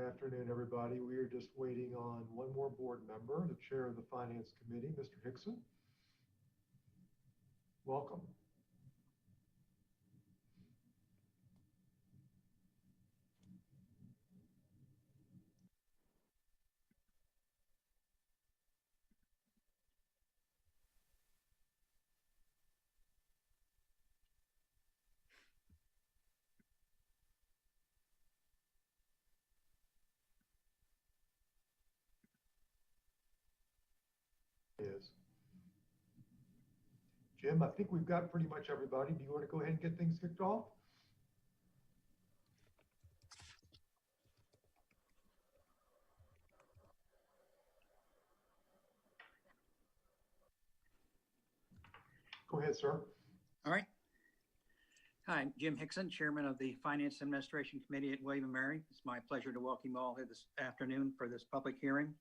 afternoon, everybody. We are just waiting on one more board member, the chair of the Finance Committee, Mr. Hickson. Welcome. Is. Jim, I think we've got pretty much everybody. Do you want to go ahead and get things kicked off? Go ahead, sir. All right. Hi, I'm Jim Hickson, Chairman of the Finance Administration Committee at William & Mary. It's my pleasure to welcome you all here this afternoon for this public hearing.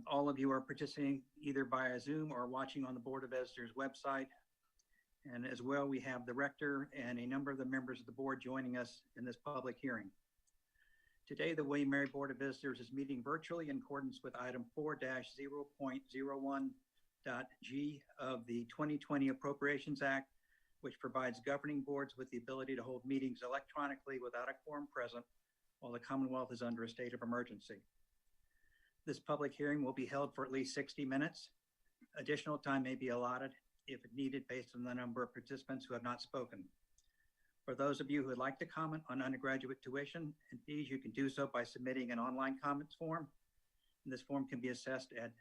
All of you are participating either via Zoom or watching on the Board of Visitors website. And as well, we have the rector and a number of the members of the board joining us in this public hearing. Today, the William & Mary Board of Visitors is meeting virtually in accordance with item 4-0.01.g of the 2020 Appropriations Act, which provides governing boards with the ability to hold meetings electronically without a quorum present while the Commonwealth is under a state of emergency. This public hearing will be held for at least 60 minutes. Additional time may be allotted if needed based on the number of participants who have not spoken. For those of you who would like to comment on undergraduate tuition and fees, you can do so by submitting an online comments form. And this form can be accessed at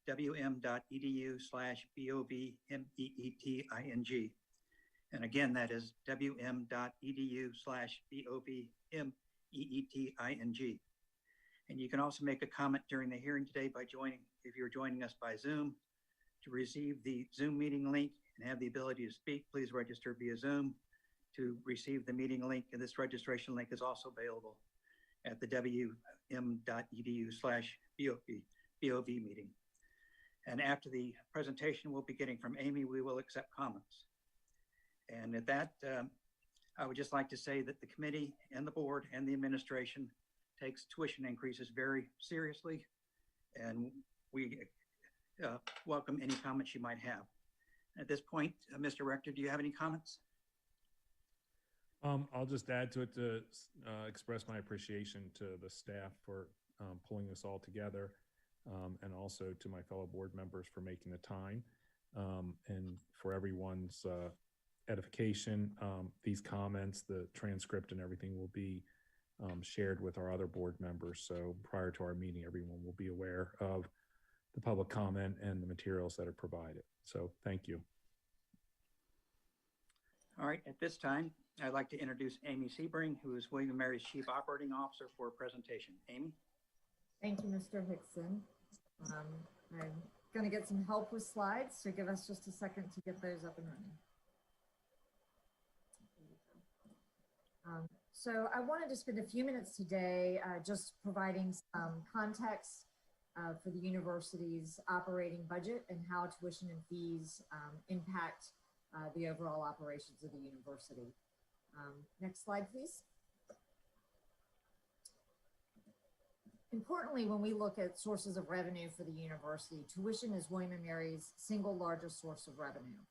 wm.edu/bovmeeting. And again, that is wm.edu/bovmeeting. And you can also make a comment during the hearing today by if you're joining us by Zoom. To receive the Zoom meeting link and have the ability to speak, please register via Zoom. To receive the meeting link, and this registration link is also available at the wm.edu/bov meeting. And after the presentation we'll be getting from Amy, we will accept comments. And at that, I would just like to say that the committee and the board and the administration takes tuition increases very seriously, and we welcome any comments you might have. At this point, Mr. Rector, do you have any comments? I'll just add to it to express my appreciation to the staff for pulling this all together, and also to my fellow board members for making the time, and for everyone's edification. These comments, the transcript and everything will be shared with our other board members. So prior to our meeting, everyone will be aware of the public comment and the materials that are provided. So thank you. All right, at this time, I'd like to introduce Amy Sebring, who is William & Mary's Chief Operating Officer, for a presentation. Amy? Thank you, Mr. Hickson. I'm going to get some help with slides, so give us just a second to get those up and running. So I wanted to spend a few minutes today just providing some context for the university's operating budget and how tuition and fees impact the overall operations of the university. Next slide, please. Importantly, when we look at sources of revenue for the university, tuition is William & Mary's single largest source of revenue.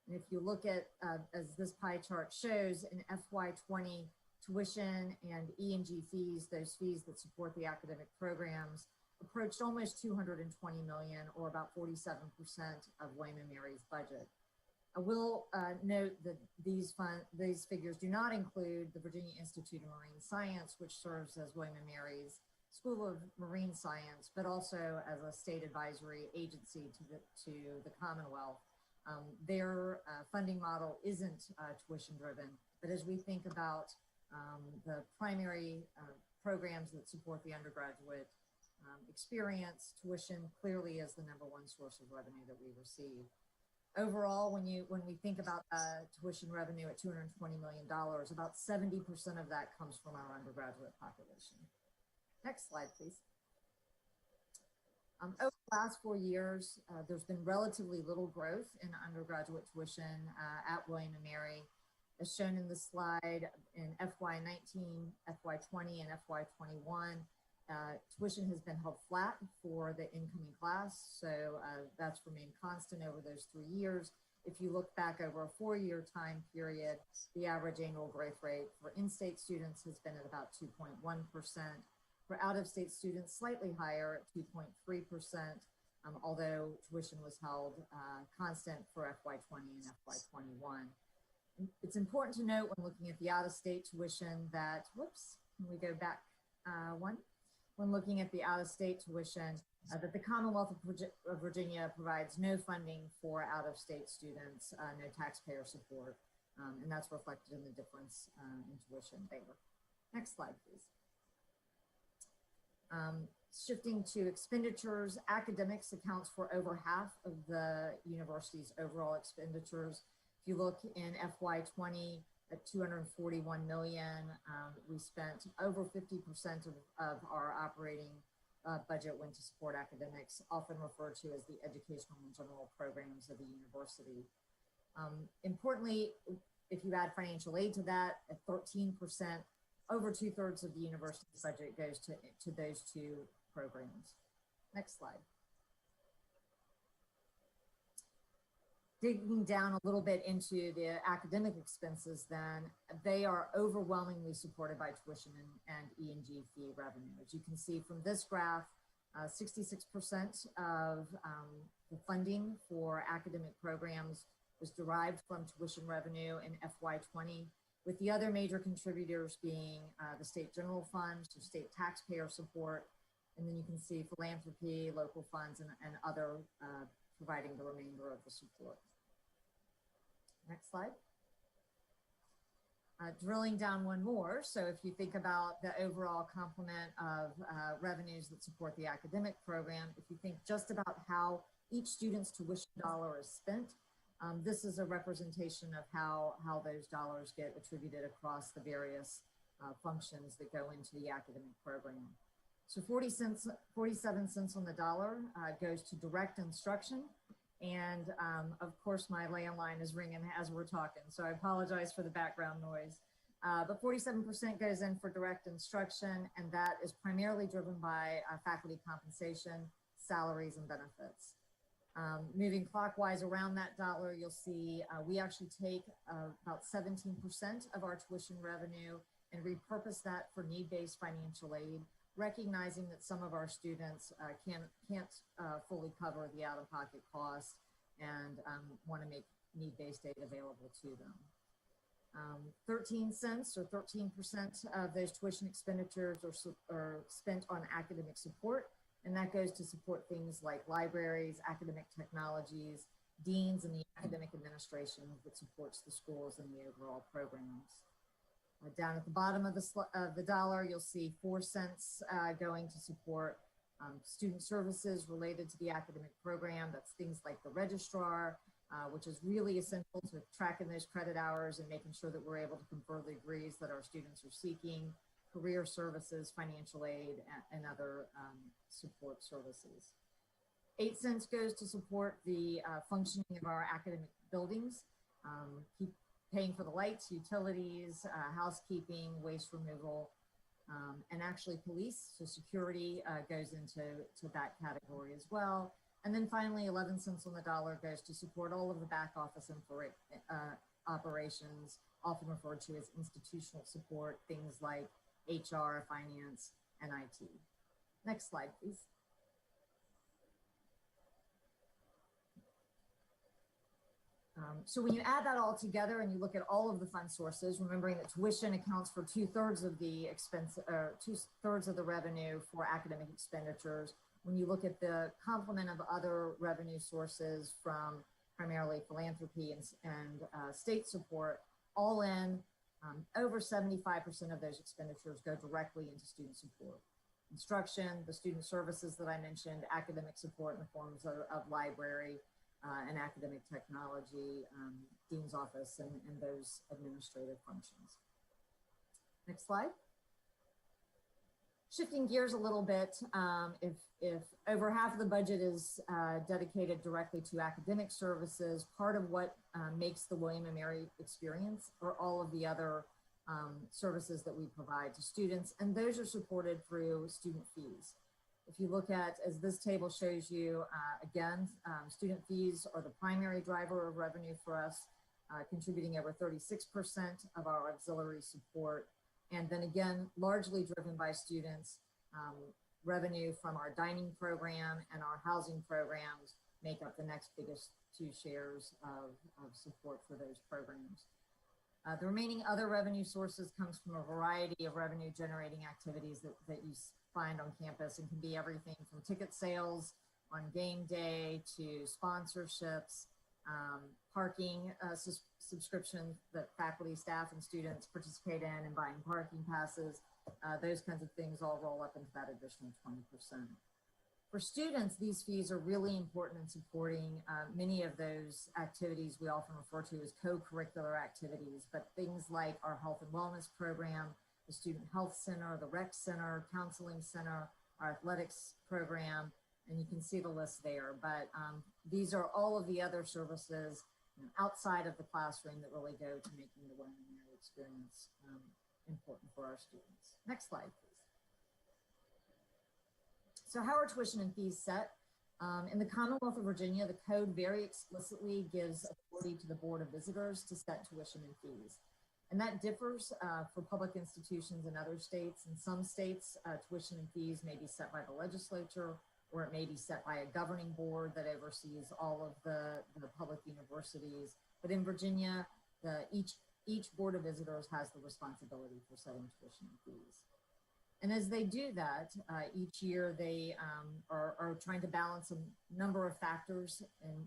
And if you look at, as this pie chart shows, in FY20, tuition and E&G fees, those fees that support the academic programs, approached almost $220 million, or about 47% of William & Mary's budget. I will note that these figures do not include the Virginia Institute of Marine Science, which serves as William & Mary's School of Marine Science, but also as a state advisory agency to the Commonwealth. Their funding model isn't tuition driven, but as we think about the primary programs that support the undergraduate experience, tuition clearly is the #1 source of revenue that we receive. Overall, when we think about tuition revenue at $220 million, about 70% of that comes from our undergraduate population. Next slide, please. Over the last 4 years, there's been relatively little growth in undergraduate tuition at William & Mary. As shown in the slide, in FY19, FY20, and FY21, tuition has been held flat for the incoming class, so that's remained constant over those 3 years. If you look back over a 4-year time period, the average annual growth rate for in-state students has been at about 2.1%. For out-of-state students, slightly higher at 2.3%, although tuition was held constant for FY20 and FY21. It's important to note when looking at the out-of-state tuition that, can we go back one? When looking at the out-of-state tuition, that the Commonwealth of Virginia provides no funding for out-of-state students, no taxpayer support, and that's reflected in the difference in tuition there. Next slide, please. Shifting to expenditures, academics accounts for over half of the university's overall expenditures. If you look in FY20 at $241 million, we spent over 50% of our operating budget went to support academics, often referred to as the educational and general programs of the university. Importantly, if you add financial aid to that, at 13%, over 2/3 of the university's budget goes to those two programs. Next slide. Digging down a little bit into the academic expenses, then they are overwhelmingly supported by tuition and E&G fee revenue. As you can see from this graph, 66% of the funding for academic programs was derived from tuition revenue in FY20, with the other major contributors being the state general fund, so state taxpayer support, and then you can see philanthropy, local funds, and other providing the remainder of the support. Next slide. Drilling down one more. So if you think about the overall complement of revenues that support the academic program, if you think just about how each student's tuition dollar is spent, this is a representation of how those dollars get attributed across the various functions that go into the academic program. So 47 cents on the dollar goes to direct instruction. And of course, my landline is ringing as we're talking, so I apologize for the background noise. But 47% goes in for direct instruction, and that is primarily driven by faculty compensation, salaries, and benefits. Moving clockwise around that dollar, you'll see we actually take about 17% of our tuition revenue and repurpose that for need-based financial aid, recognizing that some of our students can't fully cover the out-of-pocket costs and want to make need-based aid available to them. 13 cents or 13% of those tuition expenditures are spent on academic support, and that goes to support things like libraries, academic technologies, deans, and the academic administration that supports the schools and the overall programs. Down at the bottom of the dollar, you'll see 4 cents going to support student services related to the academic program. That's things like the registrar, which is really essential to tracking those credit hours and making sure that we're able to confer the degrees that our students are seeking, career services, financial aid, and other support services. 8 cents goes to support the functioning of our academic buildings, paying for the lights, utilities, housekeeping, waste removal, and actually police, so security goes into that category as well. And then finally, 11 cents on the dollar goes to support all of the back office and operations, often referred to as institutional support, things like HR, finance, and IT. Next slide, please. So when you add that all together and you look at all of the fund sources, remembering that tuition accounts for 2/3 of the expense, or 2/3 of the revenue for academic expenditures. When you look at the complement of other revenue sources from primarily philanthropy and state support, all in, over 75% of those expenditures go directly into student support. Instruction, the student services that I mentioned, academic support in the forms of library, and academic technology, dean's office, and those administrative functions. Next slide. Shifting gears a little bit, if over half of the budget is dedicated directly to academic services, part of what makes the William and Mary experience are all of the other services that we provide to students, and those are supported through student fees. If you look at, as this table shows you, again, student fees are the primary driver of revenue for us, contributing over 36% of our auxiliary support. And then again, largely driven by students, revenue from our dining program and our housing programs make up the next biggest two shares of support for those programs. The remaining other revenue sources comes from a variety of revenue generating activities that you find on campus, and can be everything from ticket sales on game day to sponsorships, parking subscriptions that faculty, staff, and students participate in, and buying parking passes. Those kinds of things all roll up into that additional 20%. For students, these fees are really important in supporting many of those activities we often refer to as co-curricular activities, but things like our health and wellness program, the student health center, the rec center, counseling center, our athletics program, and you can see the list there. But these are all of the other services outside of the classroom that really go to making the William and Mary experience important for our students. Next slide, please. So how are tuition and fees set? In the Commonwealth of Virginia, the code very explicitly gives authority to the Board of Visitors to set tuition and fees. And that differs for public institutions in other states. In some states, tuition and fees may be set by the legislature, or it may be set by a governing board that oversees all of the public universities. But in Virginia, each Board of Visitors has the responsibility for setting tuition and fees. And as they do that, each year they are trying to balance a number of factors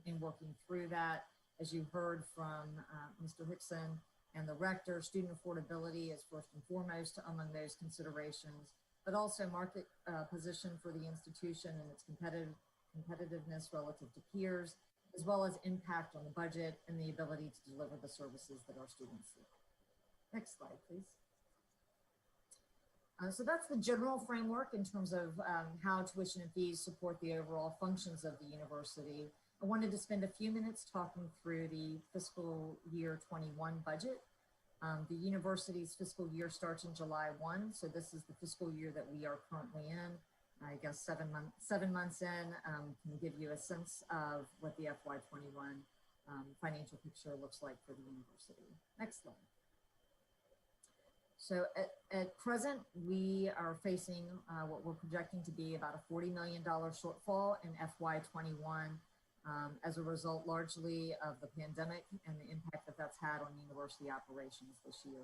in working through that. As you heard from Mr. Hickson and the rector, student affordability is first and foremost among those considerations, but also market position for the institution and its competitiveness relative to peers, as well as impact on the budget and the ability to deliver the services that our students seek. Next slide, please. So that's the general framework in terms of how tuition and fees support the overall functions of the university. I wanted to spend a few minutes talking through the fiscal year 21 budget. The university's fiscal year starts in July 1, so this is the fiscal year that we are currently in. I guess 7 months in can give you a sense of what the FY21 financial picture looks like for the university. Next slide. So at present, we are facing what we're projecting to be about a $40 million shortfall in FY21 as a result largely of the pandemic and the impact that that's had on university operations this year.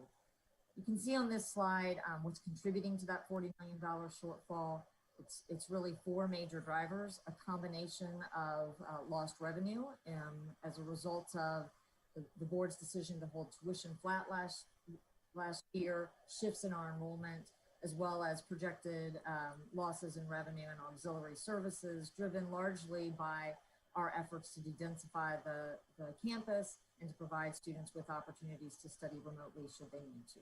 You can see on this slide what's contributing to that $40 million shortfall. It's really four major drivers: a combination of lost revenue as a result of the board's decision to hold tuition flat last year, shifts in our enrollment, as well as projected losses in revenue and auxiliary services, driven largely by our efforts to de-densify the campus and to provide students with opportunities to study remotely should they need to.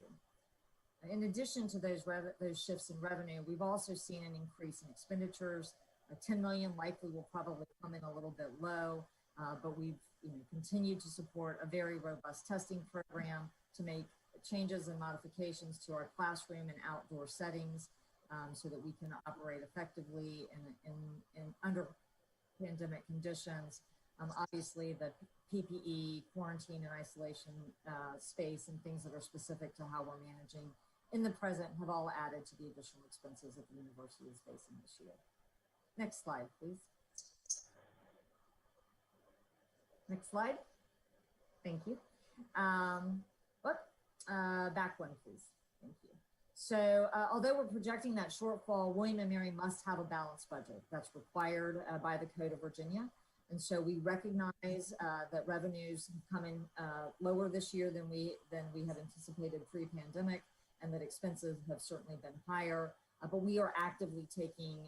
In addition to those shifts in revenue, we've also seen an increase in expenditures. 10 million likely will probably come in a little bit low, but we've continued to support a very robust testing program to make changes and modifications to our classroom and outdoor settings so that we can operate effectively in under pandemic conditions. Obviously, the PPE, quarantine and isolation space and things that are specific to how we're managing in the present have all added to the additional expenses that the university is facing this year. Next slide, please. Next slide. Thank you. Back one, please. Thank you. So although we're projecting that shortfall, William & Mary must have a balanced budget. That's required by the Code of Virginia. And so we recognize that revenues have come in lower this year than we had anticipated pre-pandemic, and that expenses have certainly been higher. But we are actively taking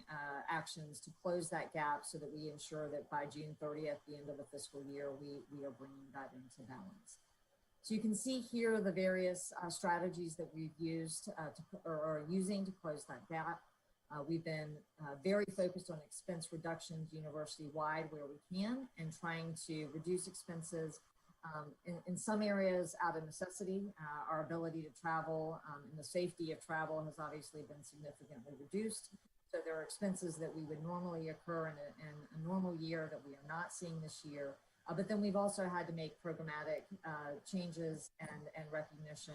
actions to close that gap so that we ensure that by June 30th, the end of the fiscal year, we are bringing that into balance. So you can see here the various strategies that we've used or are using to close that gap. We've been very focused on expense reductions university-wide where we can and trying to reduce expenses in some areas out of necessity. Our ability to travel and the safety of travel has obviously been significantly reduced. So there are expenses that we would normally occur in a normal year that we are not seeing this year. But then we've also had to make programmatic changes and recognition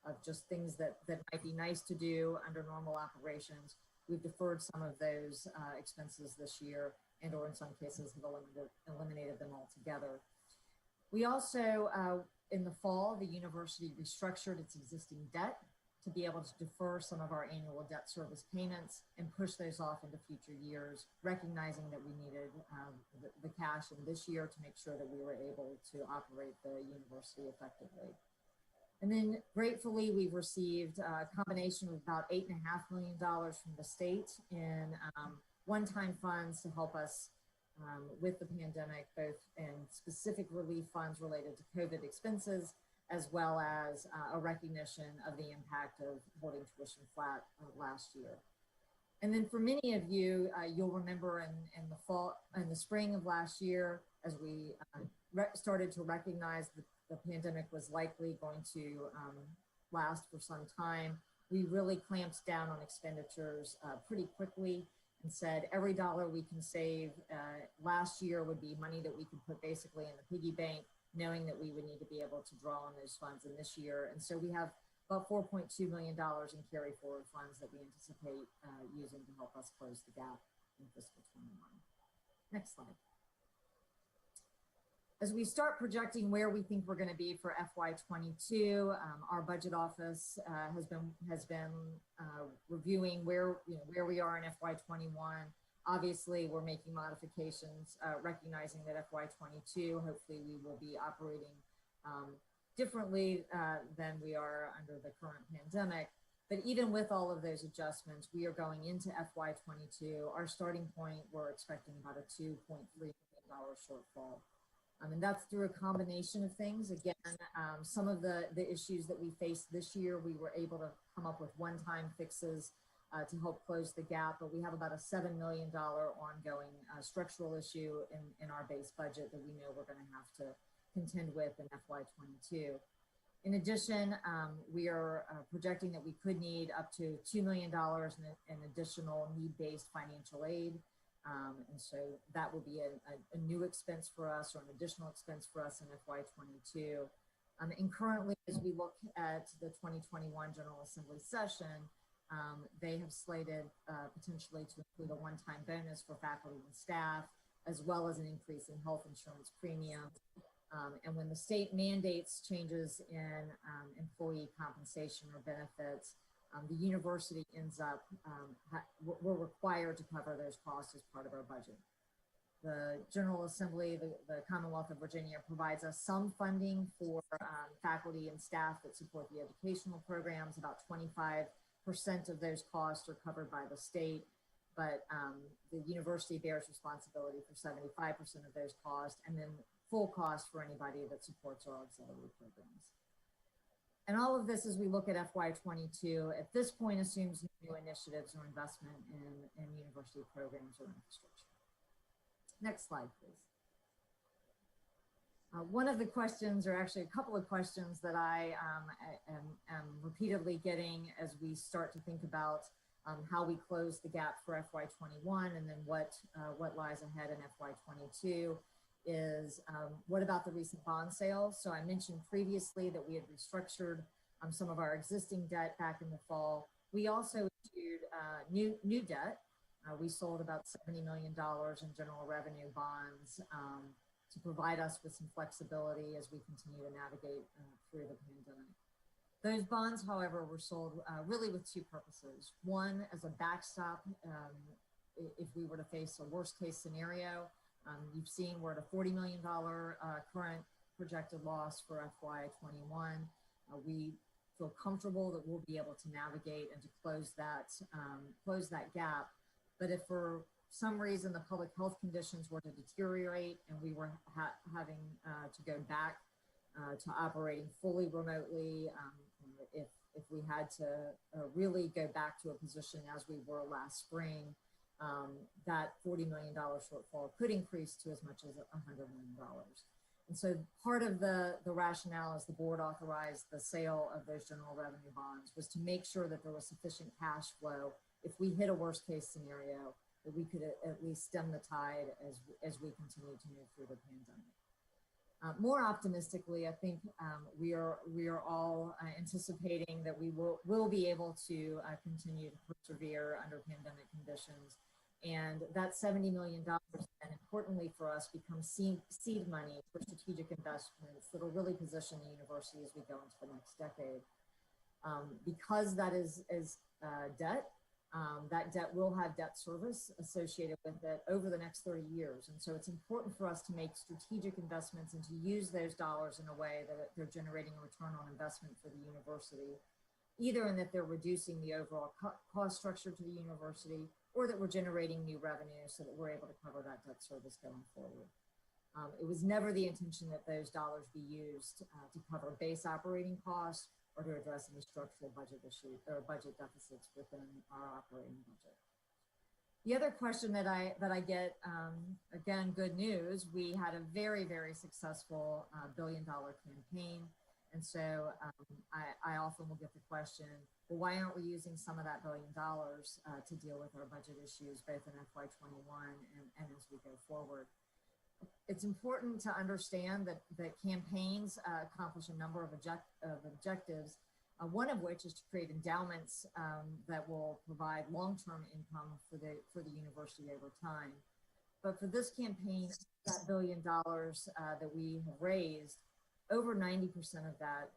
of just things that might be nice to do under normal operations. We've deferred some of those expenses this year and or in some cases have eliminated them altogether. We also, in the fall, the university restructured its existing debt to be able to defer some of our annual debt service payments and push those off into future years, recognizing that we needed the cash in this year to make sure that we were able to operate the university effectively. And then gratefully, we've received a combination of about $8.5 million from the state in one-time funds to help us with the pandemic, both in specific relief funds related to COVID expenses, as well as a recognition of the impact of holding tuition flat last year. And then for many of you, you'll remember in the spring of last year, as we started to recognize that the pandemic was likely going to last for some time, we really clamped down on expenditures pretty quickly and said every dollar we can save last year would be money that we could put basically in the piggy bank, knowing that we would need to be able to draw on those funds in this year. And so we have about $4.2 million in carry forward funds that we anticipate using to help us close the gap in fiscal 21. Next slide. As we start projecting where we think we're going to be for FY22, our budget office has been reviewing where we are in FY21. Obviously, we're making modifications, recognizing that FY22, hopefully we will be operating differently than we are under the current pandemic. But even with all of those adjustments, we are going into FY22. Our starting point, we're expecting about a $2.3 million shortfall. And that's through a combination of things. Again, some of the issues that we faced this year, we were able to come up with one-time fixes to help close the gap, but we have about a $7 million ongoing structural issue in our base budget that we know we're going to have to contend with in FY22. In addition, we are projecting that we could need up to $2 million in additional need-based financial aid. And so that will be a new expense for us or an additional expense for us in FY22. And currently, as we look at the 2021 General Assembly session, they have slated potentially to include a one-time bonus for faculty and staff, as well as an increase in health insurance premium. And when the state mandates changes in employee compensation or benefits, the university ends up, we're required to cover those costs as part of our budget. The General Assembly, the Commonwealth of Virginia provides us some funding for faculty and staff that support the educational programs. About 25% of those costs are covered by the state, but the university bears responsibility for 75% of those costs, and then full cost for anybody that supports our auxiliary programs. And all of this, as we look at FY22, at this point assumes new initiatives or investment in university programs or infrastructure. Next slide, please. One of the questions, or actually a couple of questions that I am repeatedly getting as we start to think about how we close the gap for FY21 and then what lies ahead in FY22 is what about the recent bond sales? So I mentioned previously that we had restructured some of our existing debt back in the fall. We also issued new debt. We sold about $70 million in general revenue bonds to provide us with some flexibility as we continue to navigate through the pandemic. Those bonds, however, were sold really with two purposes. One, as a backstop, if we were to face a worst case scenario. You've seen we're at a $40 million current projected loss for FY21. We feel comfortable that we'll be able to navigate and to close that gap. But if for some reason the public health conditions were to deteriorate and we were having to go back to operating fully remotely, if if we had to really go back to a position as we were last spring, that $40 million shortfall could increase to as much as $100 million. And so part of the rationale as the board authorized the sale of those general revenue bonds was to make sure that there was sufficient cash flow if we hit a worst case scenario, that we could at least stem the tide as we continue to move through the pandemic. More optimistically, I think we are all anticipating that we will be able to continue to persevere under pandemic conditions. And that $70 million, and importantly for us, becomes seed money for strategic investments that will really position the university as we go into the next decade. Because that is debt, that debt will have debt service associated with it over the next 30 years. And so it's important for us to make strategic investments and to use those dollars in a way that they're generating a return on investment for the university, either in that they're reducing the overall cost structure to the university, or that we're generating new revenue so that we're able to cover that debt service going forward. It was never the intention that those dollars be used to cover base operating costs or to address any structural budget issues or budget deficits within our operating budget. The other question that I get, again, good news, we had a very, very successful $1 billion campaign. And so I often will get the question, well, why aren't we using some of that $1 billion to deal with our budget issues, both in FY21 and as we go forward? It's important to understand that campaigns accomplish a number of objectives, one of which is to create endowments that will provide long-term income for the university over time. But for this campaign, that $1 billion that we have raised, over 90% of that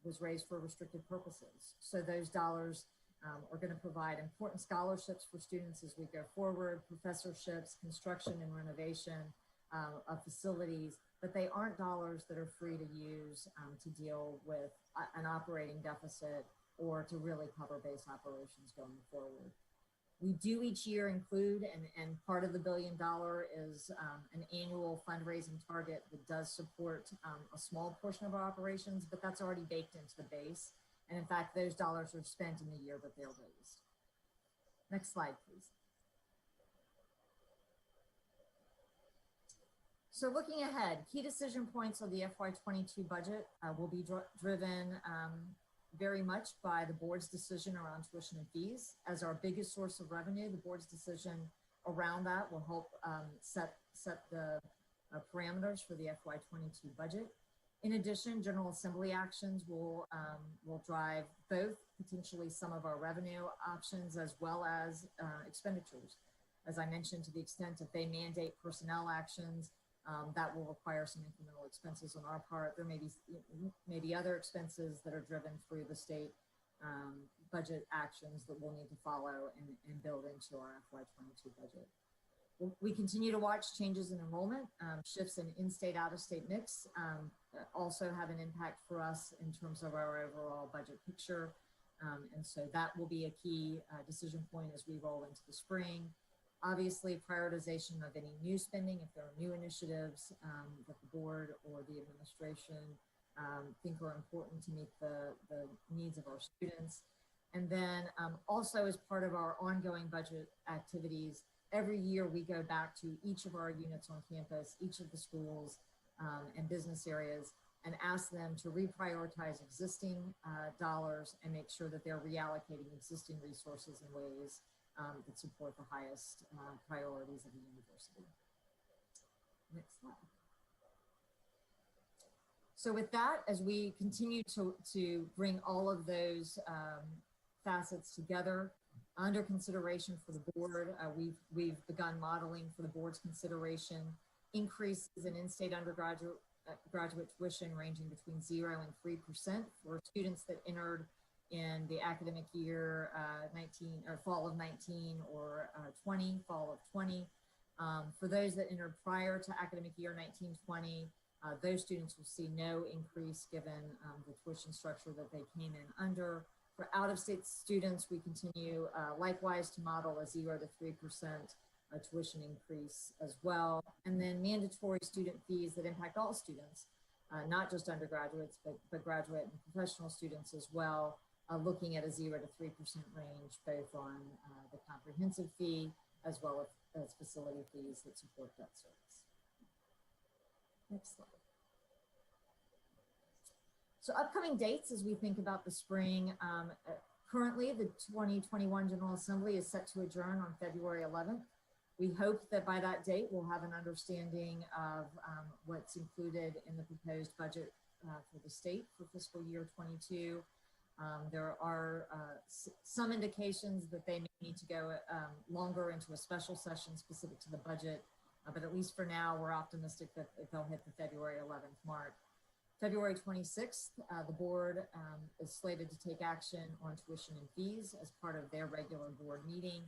was raised for restricted purposes. So those dollars are going to provide important scholarships for students as we go forward, professorships, construction and renovation of facilities, but they aren't dollars that are free to use to deal with an operating deficit or to really cover base operations going forward. We do each year include, and part of the $1 billion is an annual fundraising target that does support a small portion of our operations, but that's already baked into the base. And in fact, those dollars are spent in the year that they're raised. Next slide, please. So looking ahead, key decision points of the FY22 budget will be driven very much by the board's decision around tuition and fees. As our biggest source of revenue, the board's decision around that will help set the parameters for the FY22 budget. In addition, General Assembly actions will drive both potentially some of our revenue options as well as expenditures. As I mentioned, to the extent that they mandate personnel actions, that will require some incremental expenses on our part. There may be other expenses that are driven through the state budget actions that we'll need to follow and build into our FY22 budget. We continue to watch changes in enrollment. Shifts in in-state, out-of-state mix also have an impact for us in terms of our overall budget picture. And so that will be a key decision point as we roll into the spring. Obviously, prioritization of any new spending, if there are new initiatives that the board or the administration think are important to meet the needs of our students. And then also as part of our ongoing budget activities, every year we go back to each of our units on campus, each of the schools and business areas, and ask them to reprioritize existing dollars and make sure that they're reallocating existing resources in ways that support the highest priorities of the university. Next slide. So with that, as we continue to bring all of those facets together under consideration for the board, we've begun modeling for the board's consideration increases in in-state undergraduate graduate tuition ranging between 0 and 3% for students that entered in the academic year 19 or fall of 19 or 20, fall of 20. For those that entered prior to academic year 19-20, those students will see no increase given the tuition structure that they came in under. For out-of-state students, we continue likewise to model a 0 to 3% tuition increase as well. And then mandatory student fees that impact all students, not just undergraduates, but graduate and professional students as well. looking at a 0 to 3% range, both on the comprehensive fee as well as facility fees that support debt service. Next slide. So upcoming dates as we think about the spring, currently the 2021 General Assembly is set to adjourn on February 11th. We hope that by that date we'll have an understanding of what's included in the proposed budget for the state for fiscal year 22. There are some indications that they may need to go longer into a special session specific to the budget, but at least for now, we're optimistic that they'll hit the February 11th mark. February 26th, the board is slated to take action on tuition and fees as part of their regular board meeting.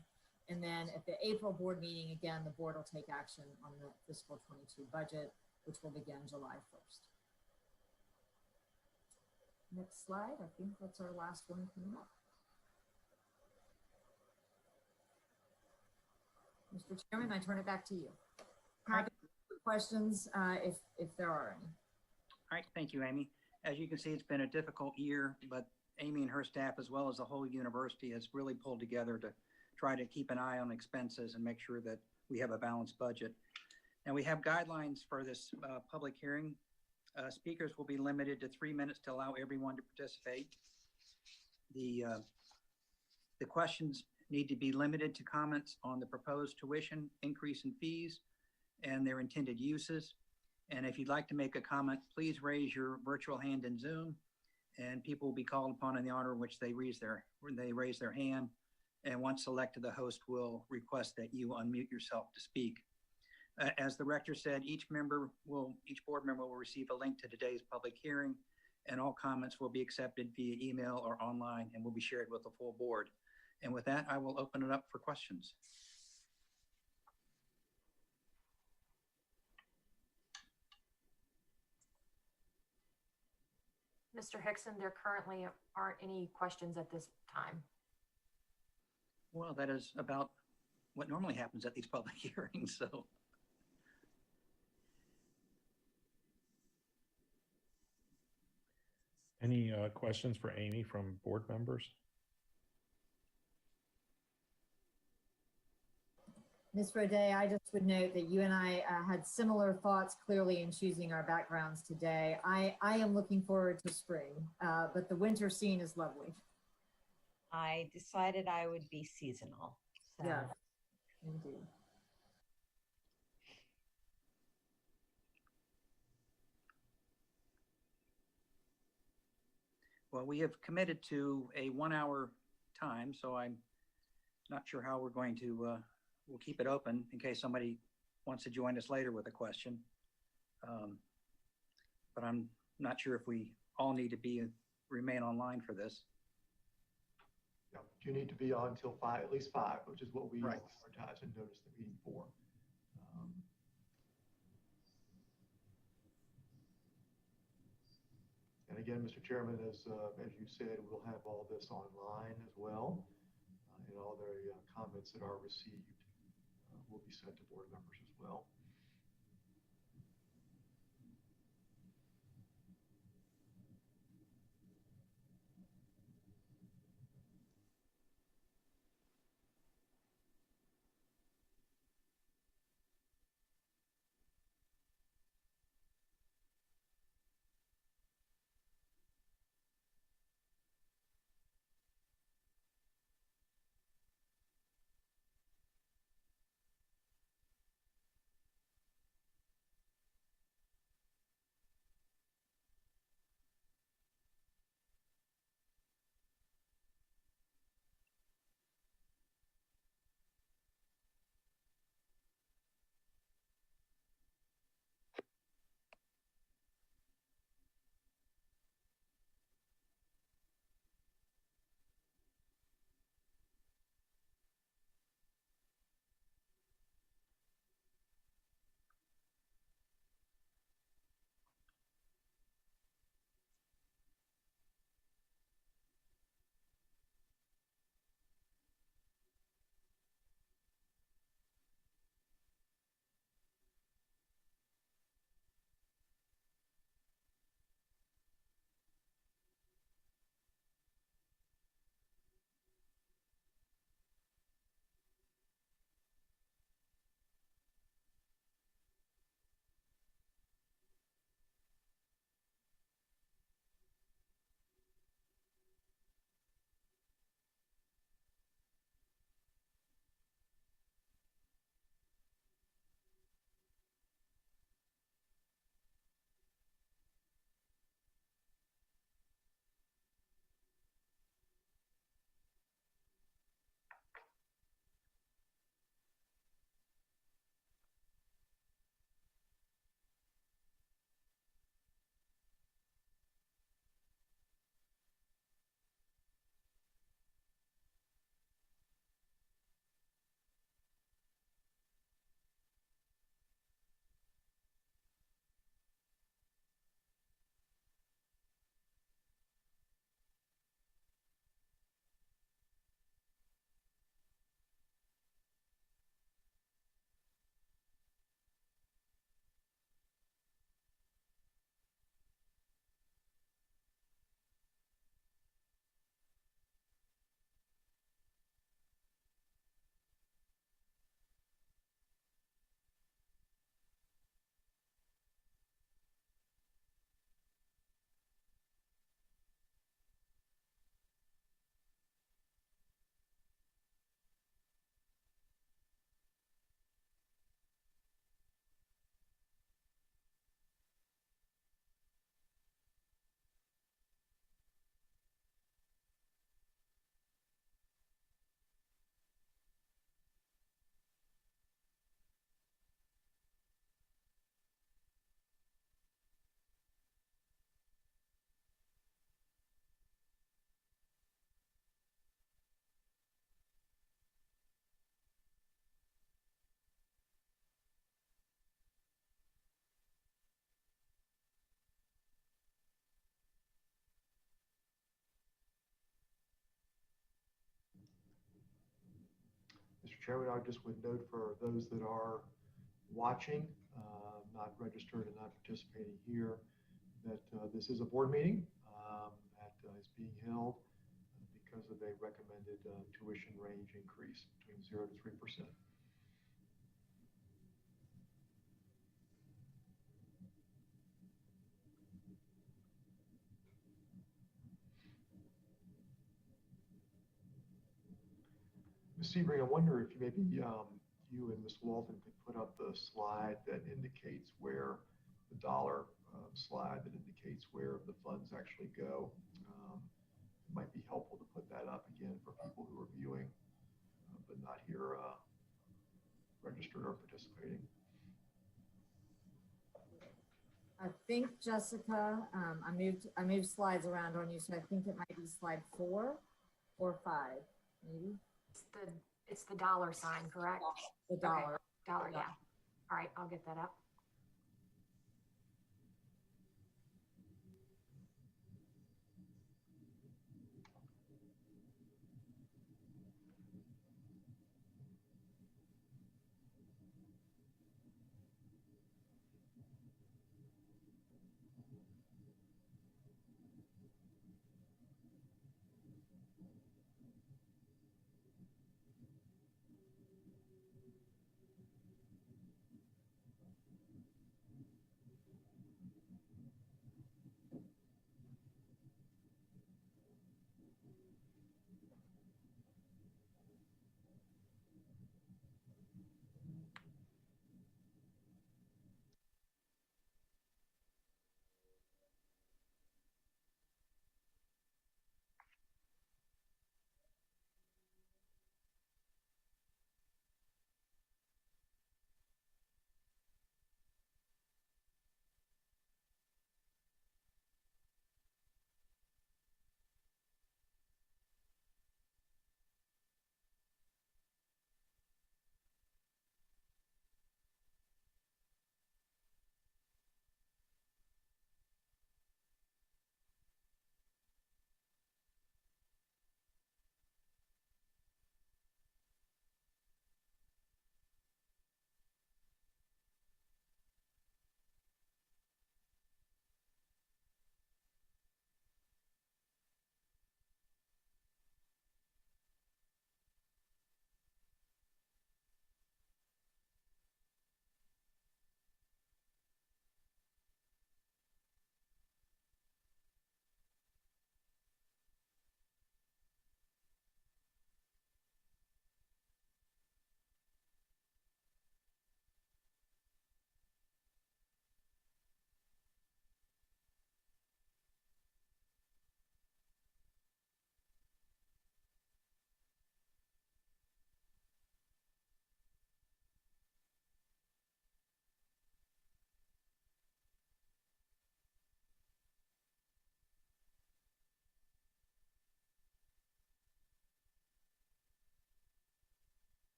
And then at the April board meeting, again, the board will take action on the fiscal 22 budget, which will begin July 1st. Next slide. I think that's our last one coming up. Mr. Chairman, I turn it back to you. Happy to answer questions if there are any. All right, thank you, Amy. As you can see, it's been a difficult year, but Amy and her staff, as well as the whole university, has really pulled together to try to keep an eye on expenses and make sure that we have a balanced budget. And we have guidelines for this public hearing. Speakers will be limited to 3 minutes to allow everyone to participate. The questions need to be limited to comments on the proposed tuition increase in fees and their intended uses. And if you'd like to make a comment, please raise your virtual hand in Zoom, and people will be called upon in the order in which they raise their hand. And once selected, the host will request that you unmute yourself to speak. As the rector said, each board member will receive a link to today's public hearing, and all comments will be accepted via email or online and will be shared with the full board. And with that, I will open it up for questions. Mr. Hickson, there currently aren't any questions at this time. Well, that is about what normally happens at these public hearings, so. Any questions for Amy from board members? Ms. Roday, I just would note that you and I had similar thoughts clearly in choosing our backgrounds today. I am looking forward to spring, but the winter scene is lovely. I decided I would be seasonal. So. Yeah, indeed. Well, we have committed to a 1 hour time, so I'm not sure how we're going to, we'll keep it open in case somebody wants to join us later with a question. But I'm not sure if we all need to remain online for this. Yeah, you need to be on till 5, at least 5, which is what we Right. advertise and notice the meeting for. And again, Mr. Chairman, as you said, we'll have all this online as well, and all the comments that are received will be sent to board members as well. Chairman, I just would note for those that are watching, not registered and not participating here, that this is a board meeting that is being held because of a recommended tuition range increase between 0 to 3%. Ms. Sebring, I wonder if maybe you and Ms. Walton could put up the slide that indicates where the dollar slide that indicates where the funds actually go. It might be helpful to put that up again for people who are viewing but not here registered or participating. I think, Jessica, I moved slides around on you, so I think it might be slide 4 or 5, maybe. It's the dollar sign, correct? The Okay, dollar. dollar, yeah. All right, I'll get that up.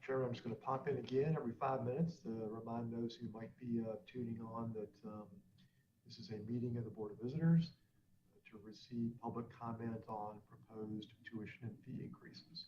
Chairman, I'm just going to pop in again every 5 minutes to remind those who might be tuning on that this is a meeting of the Board of Visitors to receive public comment on proposed tuition and fee increases.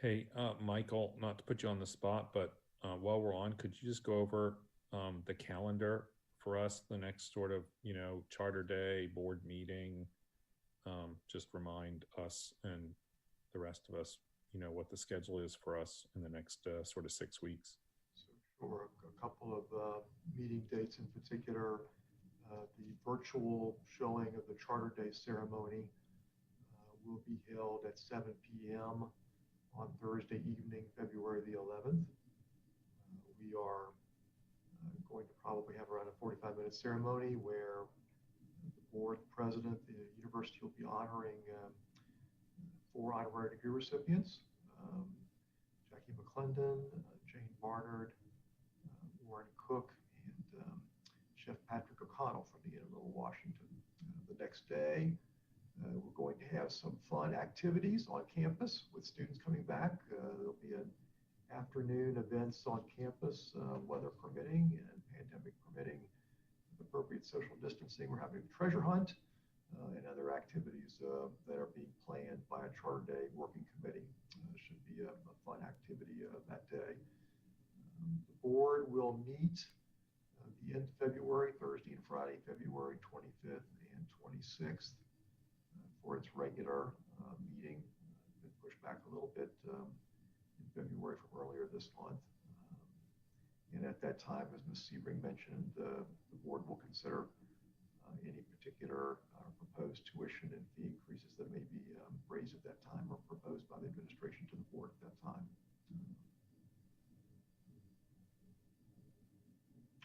Hey, Michael, not to put you on the spot, but while we're on, could you just go over the calendar for us, the next sort of, Charter Day, board meeting? Just remind us and the rest of us, what the schedule is for us in the next sort of 6 weeks. So sure, a couple of meeting dates in particular. The virtual showing of the Charter Day ceremony will be held at 7 p.m. on Thursday evening, February the 11th. We are going to probably have around a 45-minute ceremony where the board president, the university will be honoring 4 honorary degree recipients, Jackie McClendon, Jane Barnard, Warren Cook, and Chef Patrick O'Connell from the Amarillo, Washington. The next day, we're going to have some fun activities on campus with students coming back. There'll be an afternoon events on campus, weather permitting and pandemic permitting, with appropriate social distancing. We're having a treasure hunt and other activities that are being planned by a Charter Day working committee. Should be a fun activity that day. The board will meet the end of February, Thursday and Friday, February 25th and 26th. For its regular meeting. Been pushed back a little bit in February from earlier this month. And at that time, as Ms. Sebring mentioned, the board will consider any particular proposed tuition and fee increases that may be raised at that time or proposed by the administration to the board at that time.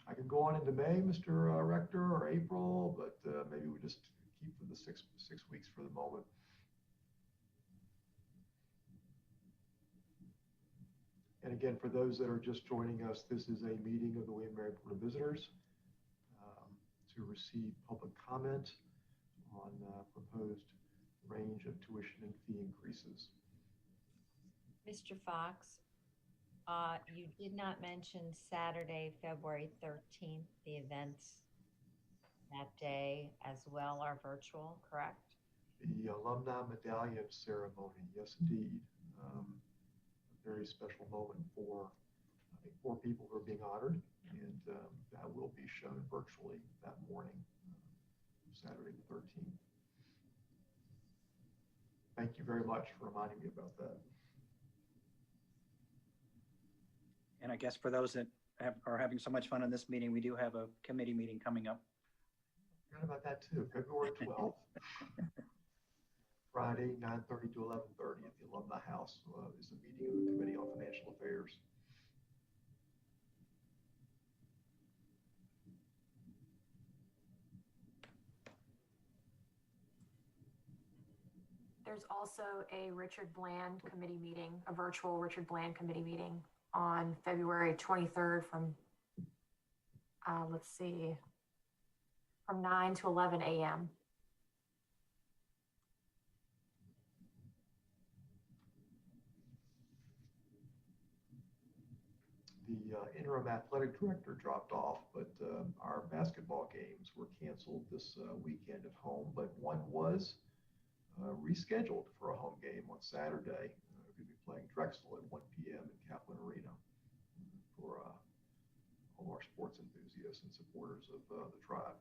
I can go on into May, Mr. Rector, or April, but maybe we just keep for the six weeks for the moment. And again, for those that are just joining us, this is a meeting of the William & Mary Board of Visitors to receive public comment on proposed range of tuition and fee increases. Mr. Fox, you did not mention Saturday, February 13th, the events that day as well are virtual, correct? The alumni medallion ceremony, yes, indeed. A very special moment for, I think, 4 people who are being honored, and that will be shown virtually that morning, Saturday the 13th. Thank you very much for reminding me about that. And I guess for those that are having so much fun in this meeting, we do have a committee meeting coming up. Forgot about that too, February 12th. Friday, 9:30 to 11:30 at the Alumni House is a meeting of the Committee on Financial Affairs. There's also a Richard Bland committee meeting, a virtual Richard Bland committee meeting on February 23rd from, let's see, from 9 to 11 a.m. The interim athletic director dropped off, but our basketball games were canceled this weekend at home, but one was rescheduled for a home game on Saturday. We're going to be playing Drexel at 1 p.m. in Kaplan Arena for all our sports enthusiasts and supporters of the tribe.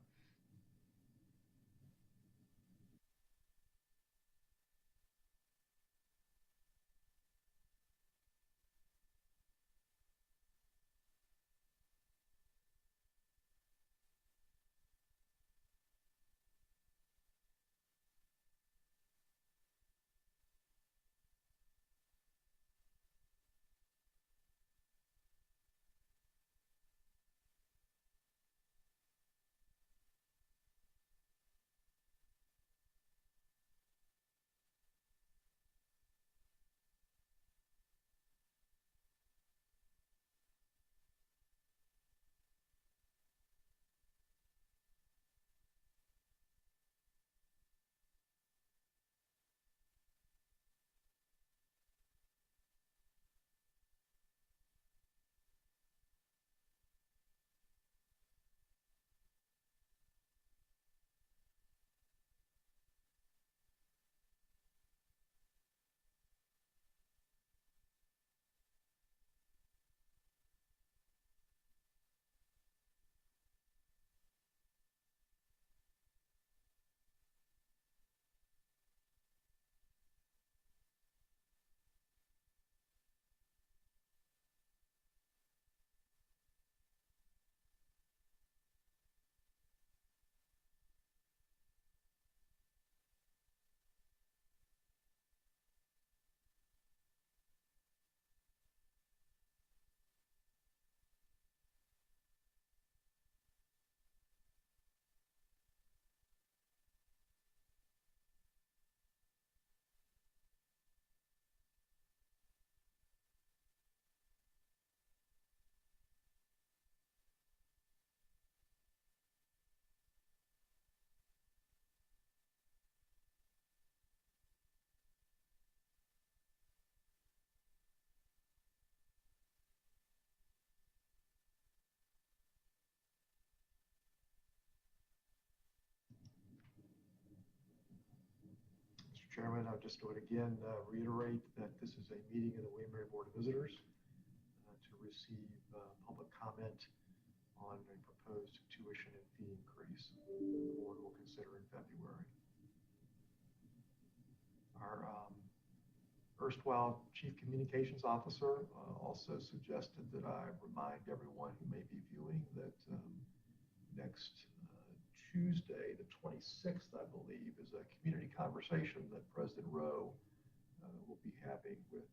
Chairman, I just would again reiterate that this is a meeting of the William Mary Board of Visitors to receive public comment on a proposed tuition and fee increase the board will consider in February. Our erstwhile Chief Communications Officer also suggested that I remind everyone who may be viewing that next Tuesday, the 26th, I believe, is a community conversation that President Rowe will be having with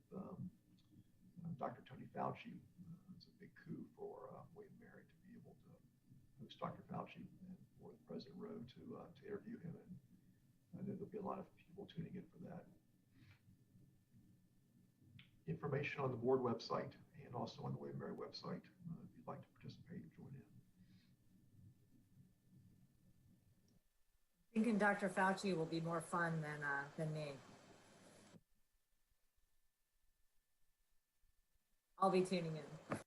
Dr. Tony Fauci. It's a big coup for William Mary to be able to host Dr. Fauci and for President Rowe to interview him. And I know there'll be a lot of people tuning in for that. Information on the board website and also on the William Mary website if you'd like to participate and join in. Thinking Dr. Fauci will be more fun than me. I'll be tuning in.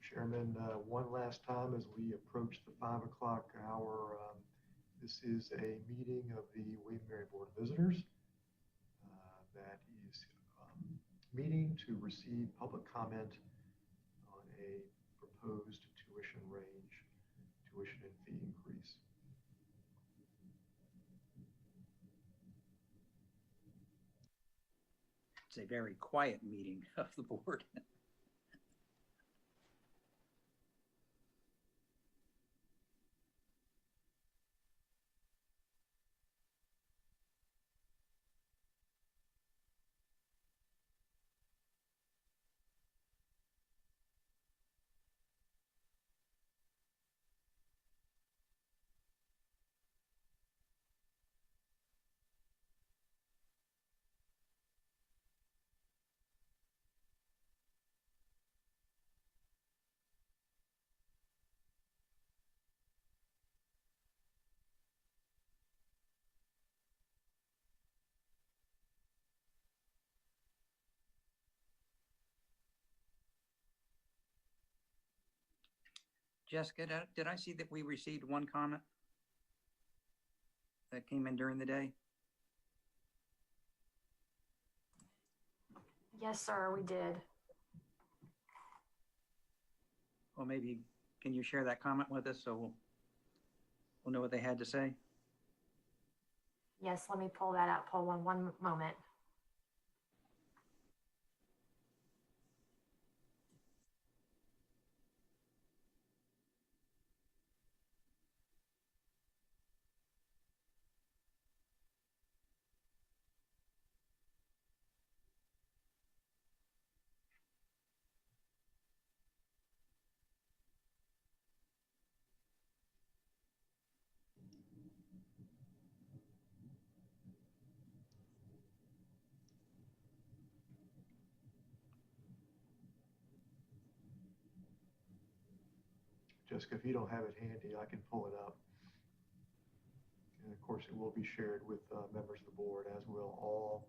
Chairman, one last time as we approach the 5 o'clock hour, this is a meeting of the William & Mary Board of Visitors that is meeting to receive public comment on a proposed tuition range, tuition and fee increase. It's a very quiet meeting of the board. Jessica, did I see that we received one comment that came in during the day? Yes, sir, we did. Well, maybe, can you share that comment with us so we'll know what they had to say? Yes, let me pull that up. Hold on one moment. Jessica, if you don't have it handy, I can pull it up. And of course, it will be shared with members of the board, as will all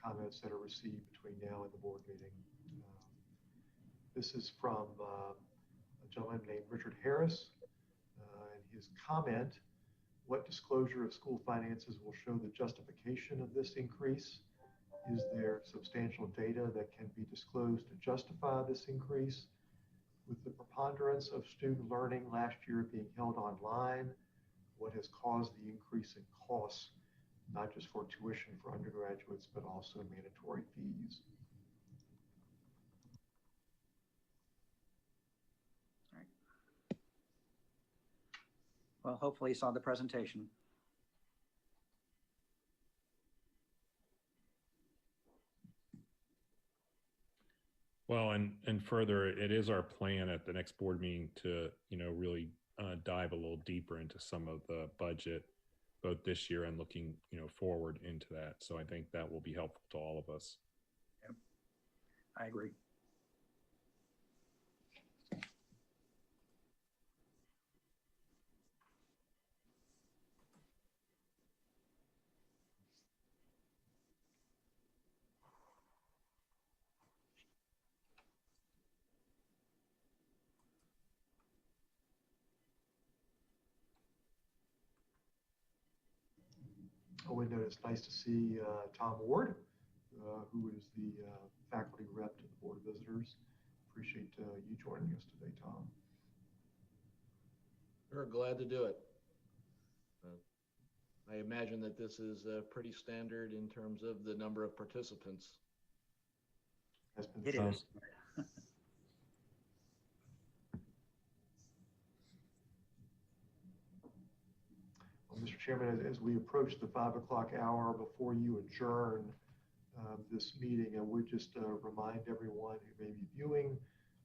comments that are received between now and the board meeting. This is from a gentleman named Richard Harris. And his comment, what disclosure of school finances will show the justification of this increase? Is there substantial data that can be disclosed to justify this increase? With the preponderance of student learning last year being held online, what has caused the increase in costs, not just for tuition for undergraduates, but also mandatory fees? All right. Well, hopefully you saw the presentation. Well, and further, it is our plan at the next board meeting to, really dive a little deeper into some of the budget, both this year and looking, forward into that. So I think that will be helpful to all of us. Yep. I agree. I would note it's nice to see Tom Ward, who is the faculty rep to the Board of Visitors. Appreciate you joining us today, Tom. We're glad to do it. I imagine that this is pretty standard in terms of the number of participants. Has been It said. is. Well, Mr. Chairman, as we approach the 5 o'clock hour, before you adjourn this meeting, I would just remind everyone who may be viewing,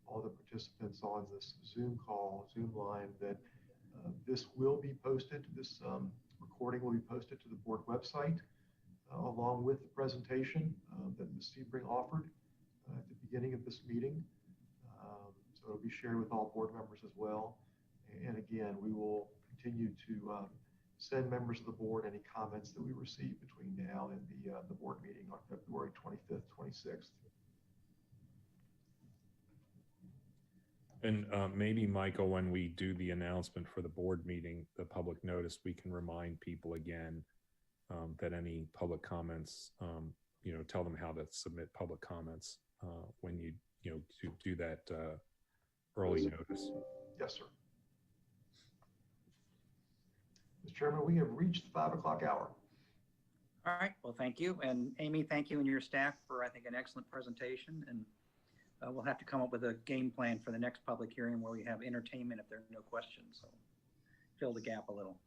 all the participants on this Zoom line, that this will be posted, this recording will be posted to the board website, along with the presentation that Ms. Sebring offered at the beginning of this meeting. So it'll be shared with all board members as well. And again, we will continue to send members of the board any comments that we receive between now and the board meeting on February 25th, 26th. And maybe, Michael, when we do the announcement for the board meeting, the public notice, we can remind people again that any public comments, tell them how to submit public comments when you do that early notice. Yes, sir. Mr. Chairman, we have reached the 5 o'clock hour. All right, well, thank you. And Amy, thank you and your staff for, I think, an excellent presentation. And we'll have to come up with a game plan for the next public hearing where we have entertainment if there are no questions. So fill the gap a little.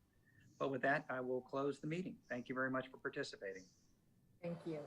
But with that, I will close the meeting. Thank you very much for participating. Thank you.